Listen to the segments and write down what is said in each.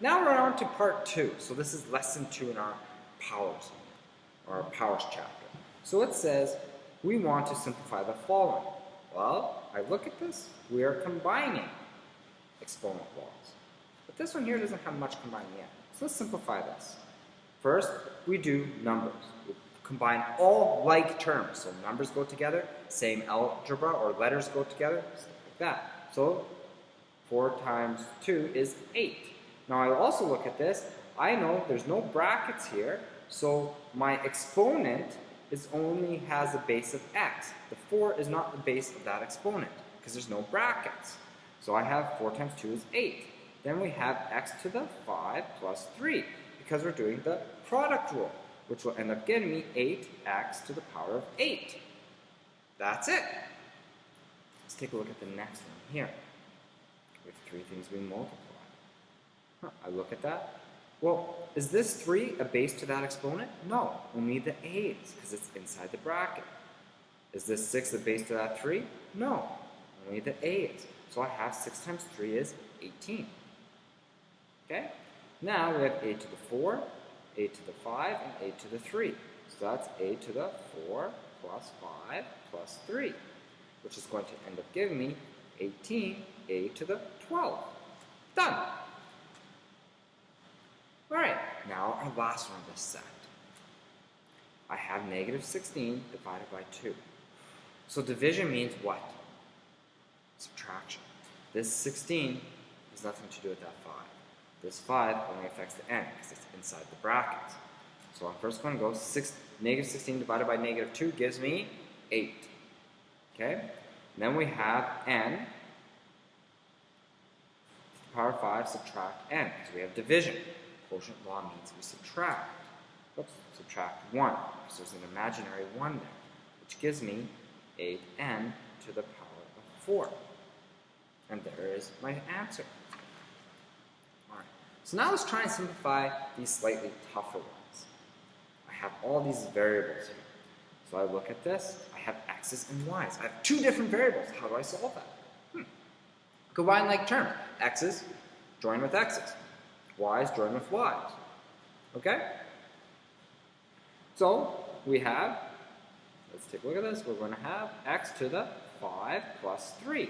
Now we're on to part 2. So this is lesson 2 in our powers, or our powers chapter. So it says we want to simplify the following. Well, I look at this, we are combining exponent laws. But this one here doesn't have much combining yet. So let's simplify this. First, we do numbers. We combine all like terms. So numbers go together, same algebra or letters go together, stuff like that. So 4 times 2 is 8. Now I also look at this, I know there's no brackets here, so my exponent only has a base of x. The 4 is not the base of that exponent because there's no brackets. So I have 4 times 2 is 8. Then we have x to the 5 plus 3 because we're doing the product rule, which will end up getting me 8x to the power of 8. That's it. Let's take a look at the next one here. We have 3 things we multiply. I look at that. Well, is this 3 a base to that exponent? No, only the a's because it's inside the bracket. Is this 6 a base to that 3? No, only the a's. So I have 6 times 3 is 18. Okay? Now we have a to the 4, a to the 5, and a to the 3. So that's a to the 4 plus 5 plus 3, which is going to end up giving me 18 a to the 12. Done! Alright, now our last one of this set. I have negative 16 divided by 2. So division means what? Subtraction. This 16 has nothing to do with that 5. This 5 only affects the n because it's inside the brackets. So I'm first going to go negative 16 divided by negative 2 gives me 8. Okay? And then we have n to the power of 5 subtract n because we have division. Quotient law means we subtract. Oops, subtract 1 because there's an imaginary 1 there, which gives me 8n to the power of 4. And there is my answer. Alright, so now let's try and simplify these slightly tougher ones. I have all these variables here. So I look at this, I have x's and y's. I have 2 different variables. How do I solve that? Combine like terms. X's join with x's. Y's join with y's. Okay? So we have, let's take a look at this. We're going to have x to the 5 plus 3.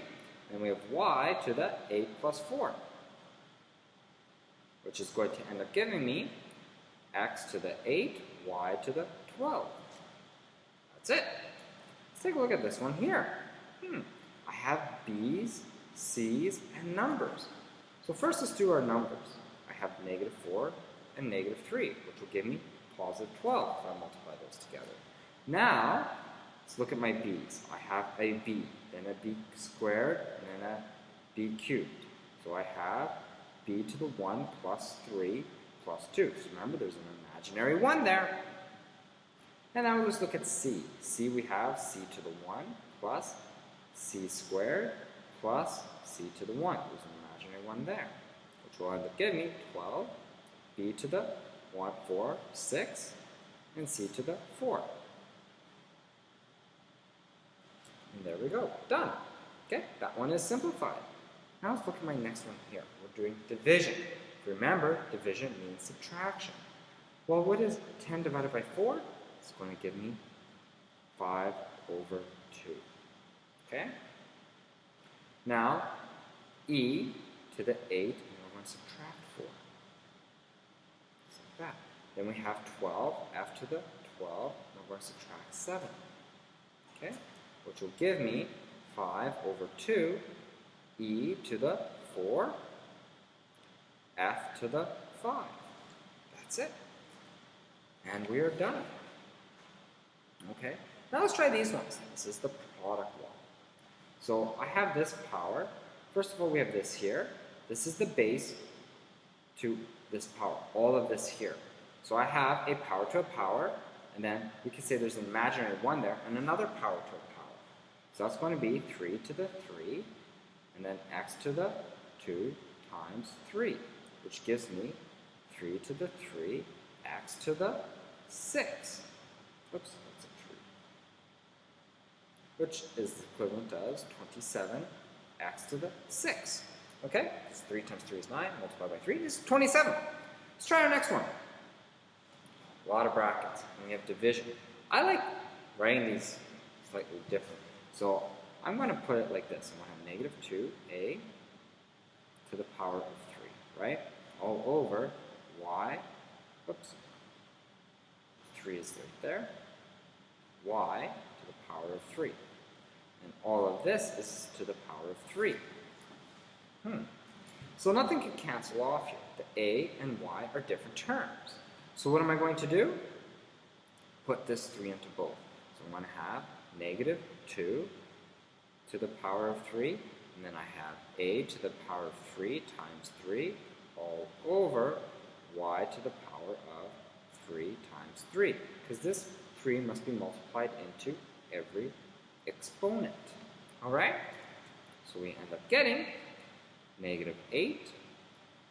And we have y to the 8 plus 4. Which is going to end up giving me x to the 8, y to the 12. That's it. Let's take a look at this one here. I have b's, c's, and numbers. So first let's do our numbers. I have negative 4 and negative 3, which will give me positive 12 if I multiply those together. Now, let's look at my b's. I have a b, then a b squared, and then a b cubed. So I have b to the 1 plus 3 plus 2. So remember, there's an imaginary 1 there. And now let's look at c. c we have c to the 1 plus c squared plus c to the 1. There's an imaginary 1 there, which will end up giving me 12, b to the 1, 4, 6, and c to the 4. And there we go, done. Okay, that one is simplified. Now let's look at my next one here. We're doing division. Remember, division means subtraction. Well, what is 10 divided by 4? It's going to give me 5 over 2. Okay? Now, e to the 8, and we're going to subtract 4. Just like that. Then we have 12, f to the 12, and we're going to subtract 7. Okay? Which will give me 5 over 2, e to the 4, f to the 5. That's it. And we are done. Okay? Now let's try these ones. This is the product law. So I have this power. First of all, we have this here. This is the base to this power, all of this here. So I have a power to a power, and then we can say there's an imaginary 1 there, and another power to a power. So that's going to be 3 to the 3, and then x to the 2 times 3, which gives me 3 to the 3, x to the 6. Oops, that's a 3. Which is equivalent of 27, x to the 6. Okay, 3 times 3 is 9, multiplied by 3 is 27. Let's try our next one. A lot of brackets, and we have division. I like writing these slightly different. So I'm going to put it like this. I'm going to have negative 2a to the power of 3, right? All over y, oops, 3 is right there, y to the power of 3. And all of this is to the power of 3. So nothing can cancel off here. The a and y are different terms. So what am I going to do? Put this 3 into both. So I'm going to have negative 2 to the power of 3, and then I have a to the power of 3 times 3 all over y to the power of 3 times 3, because this 3 must be multiplied into every exponent. All right? So we end up getting negative 8,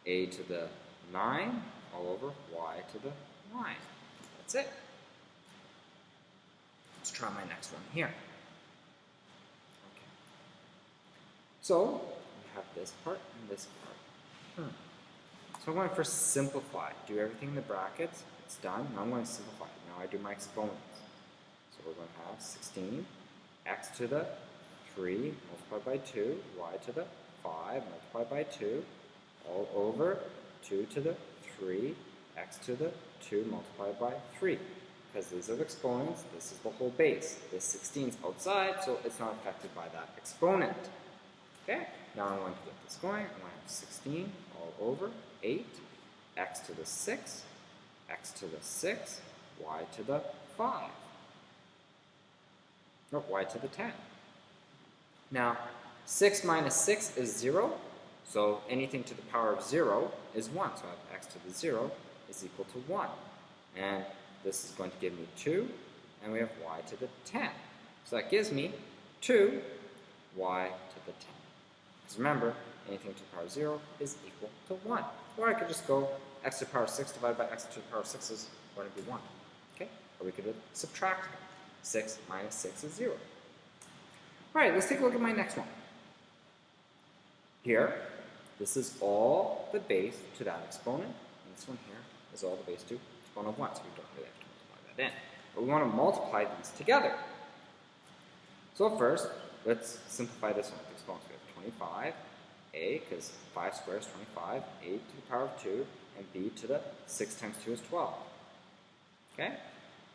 a to the 9 all over y to the 9. That's it. Let's try my next one here. Okay. So we have this part and this part. So I'm going to first simplify. Do everything in the brackets. It's done. Now I'm going to simplify. Now I do my exponents. So we're going to have 16 x to the 3 multiplied by 2, y to the 5 multiplied by 2, all over 2 to the 3, x to the 2 multiplied by 3. Because these are the exponents, this is the whole base. This 16 is outside, so it's not affected by that exponent. Okay, now I'm going to get this going. I'm going to have 16 all over 8, x to the 6, x to the 6, y to the 5. No, y to the 10. Now, 6 minus 6 is 0, so anything to the power of 0 is 1. So I have x to the 0 is equal to 1. And this is going to give me 2, and we have y to the 10. So that gives me 2 y to the 10. Because remember, anything to the power of 0 is equal to 1. Or I could just go x to the power of 6 divided by x to the power of 6 is going to be 1. Okay? Or we could subtract them. 6 minus 6 is 0. All right, let's take a look at my next one. Here, this is all the base to that exponent, and this one here is all the base to exponent of 1, so we don't really have to multiply that in. But we want to multiply these together. So first, let's simplify this one with exponents. We have 25a, because 5 squared is 25, a to the power of 2, and b to the 6 times 2 is 12. Okay?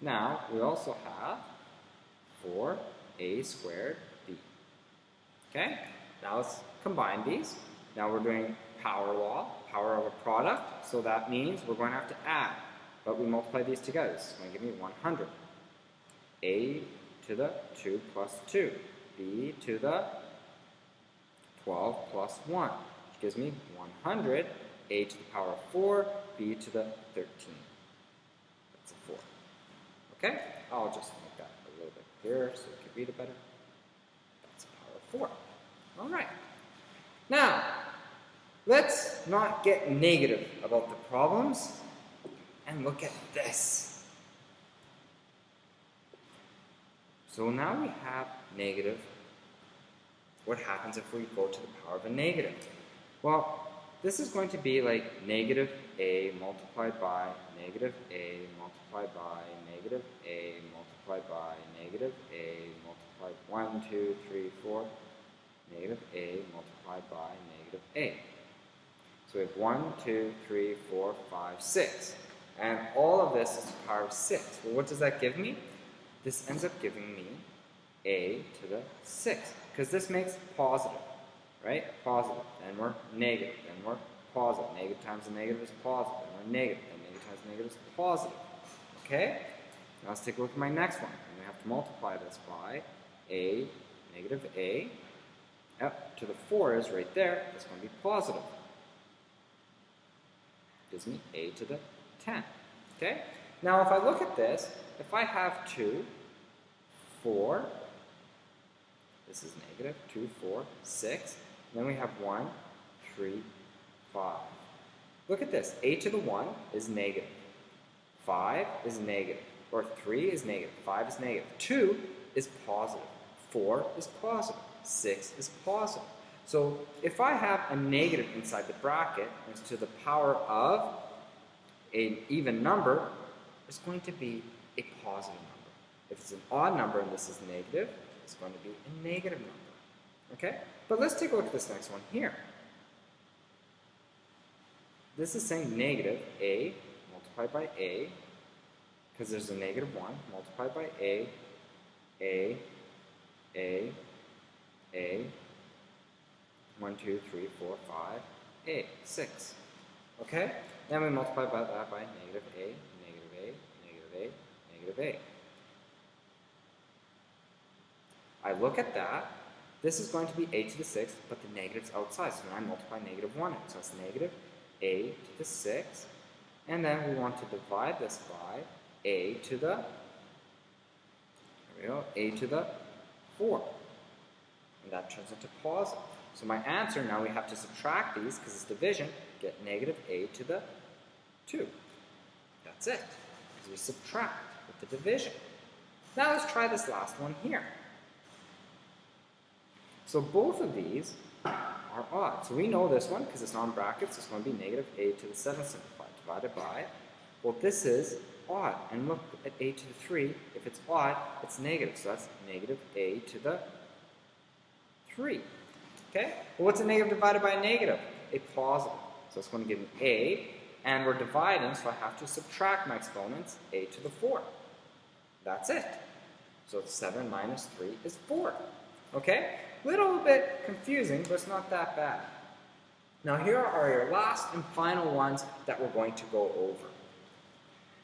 Now, we also have 4a squared b. Okay? Now let's combine these. Now we're doing power law, power of a product, so that means we're going to have to add. But we multiply these together. This is going to give me 100. A to the 2 plus 2. B to the 12 plus 1, which gives me 100. A to the power of 4, b to the 13. That's a 4. Okay? I'll just make that a little bit clearer so you can read it better. That's the power of 4. All right. Now, let's not get negative about the problems and look at this. So now we have negative. What happens if we go to the power of a negative? Well, this is going to be like negative a multiplied by negative a multiplied by negative a multiplied by negative a multiplied 1, 2, 3, 4, negative a multiplied by negative a. So we have 1, 2, 3, 4, 5, 6. And all of this is to the power of 6. Well, what does that give me? This ends up giving me a to the 6. Because this makes positive, right? Positive. Then we're negative. Then we're positive. Negative times a negative is positive. Then we're negative. Then negative times a negative is positive. Okay? Now let's take a look at my next one. I'm going to have to multiply this by a, negative a. Up to the 4 is right there. That's going to be positive. Gives me a to the 10. Okay? Now if I look at this, if I have 2, 4, this is negative, 2, 4, 6, then we have 1, 3, 5. Look at this, a to the 1 is negative, 5 is negative, or 3 is negative, 5 is negative, 2 is positive, 4 is positive, 6 is positive. So if I have a negative inside the bracket, it's to the power of an even number, it's going to be a positive number. If it's an odd number and this is negative, it's going to be a negative number. Okay? But let's take a look at this next one here. This is saying negative a multiplied by a, because there's a negative 1, multiplied by a, 1, 2, 3, 4, 5, a, 6. Okay? Then we multiply by that by negative a, negative a, negative a, negative a. I look at that. This is going to be a to the 6th, but the negative's outside, so then I multiply negative 1 in. So it's negative a to the 6th, and then we want to divide this by a to the, there we go, a to the 4. And that turns into positive. So my answer, now we have to subtract these because it's division, get negative a to the 2. That's it. Because we subtract with the division. Now let's try this last one here. So both of these are odd. So we know this one because it's not in brackets. It's going to be negative a to the 7th simplified divided by, well, this is odd. And look at a to the 3. If it's odd, it's negative. So that's negative a to the 3. Okay? Well, what's a negative divided by a negative? A positive. So it's going to give me a, and we're dividing, so I have to subtract my exponents, a to the 4. That's it. So it's 7 minus 3 is 4. Okay? Little bit confusing, but it's not that bad. Now here are your last and final ones that we're going to go over.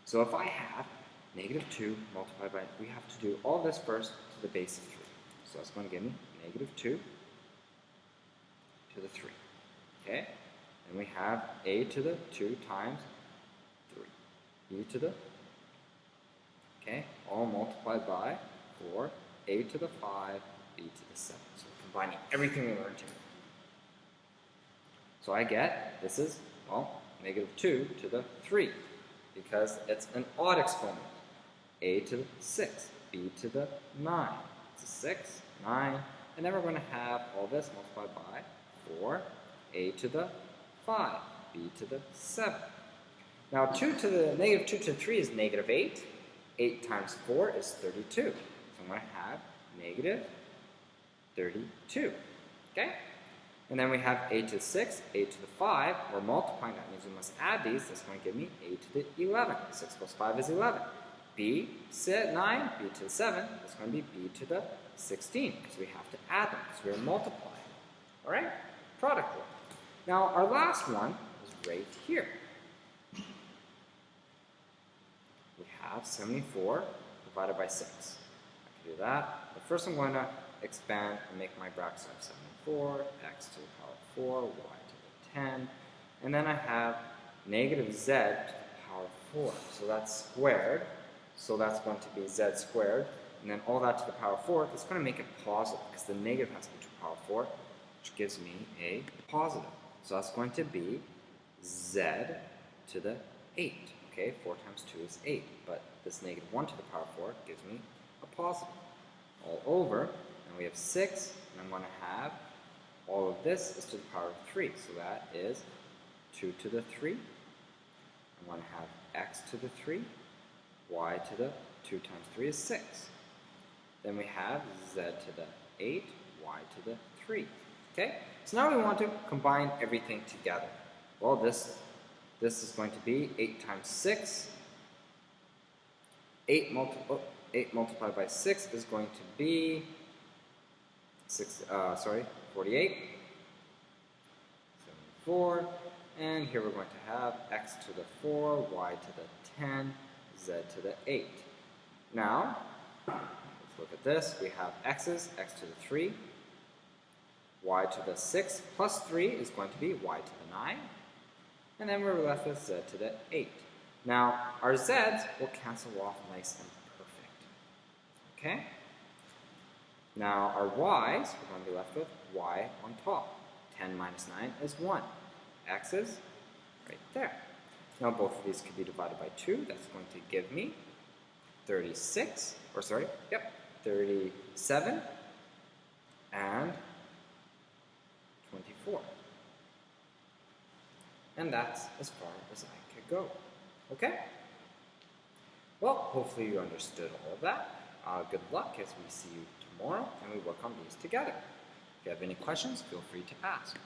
So if I have negative 2 multiplied by, we have to do all this first to the base of 3. So that's going to give me negative 2 to the 3. Okay? And we have a to the 2 times 3. E to the, okay, all multiplied by 4, a to the 5, b to the 7. So we're combining everything we learned here. So I get, this is, well, negative 2 to the 3, because it's an odd exponent. A to the 6, b to the 9. It's a 6, 9, and then we're going to have all this multiplied by 4, a to the 5, b to the 7. Now 2 to the negative 2 to the 3 is negative 8. 8 times 4 is 32. So I'm going to have negative 32. Okay? And then we have a to the 6, a to the 5. We're multiplying, that means we must add these. That's going to give me a to the 11. 6 plus 5 is 11. B to 9, b to the 7. That's going to be b to the 16, because we have to add them, because we're multiplying. All right? Product rule. Now, our last one is right here. We have 74 divided by 6. I can do that. But first I'm going to expand and make my bracket. So I have 74, x to the power 4, y to the 10. And then I have negative z to the power 4. So that's squared. So that's going to be z squared. And then all that to the power 4, that's going to make it positive, because the negative has to be to the power 4, which gives me a positive. So that's going to be z to the 8. Okay, 4 times 2 is 8, but this negative 1 to the power 4 gives me a positive. All over, and we have 6, and I'm going to have all of this is to the power of 3, so that is 2 to the 3. I'm going to have x to the 3, y to the 2 times 3 is 6. Then we have z to the 8, y to the 3. Okay? So now we want to combine everything together. Well, this is going to be 8 times 6. 8 multiplied by 6 is going to be 48. 74. And here we're going to have x to the 4, y to the 10, z to the 8. Now, let's look at this. We have x's, x to the 3, y to the 6 plus 3 is going to be y to the 9. And then we're left with z to the 8. Now, our z's will cancel off nice and perfect. Okay? Now, our y's, we're going to be left with y on top. 10 minus 9 is 1. X's, right there. Now, both of these can be divided by 2. That's going to give me 37 and 4. And that's as far as I could go. Okay? Well, hopefully you understood all of that. Good luck as we see you tomorrow and we work on these together. If you have any questions, feel free to ask.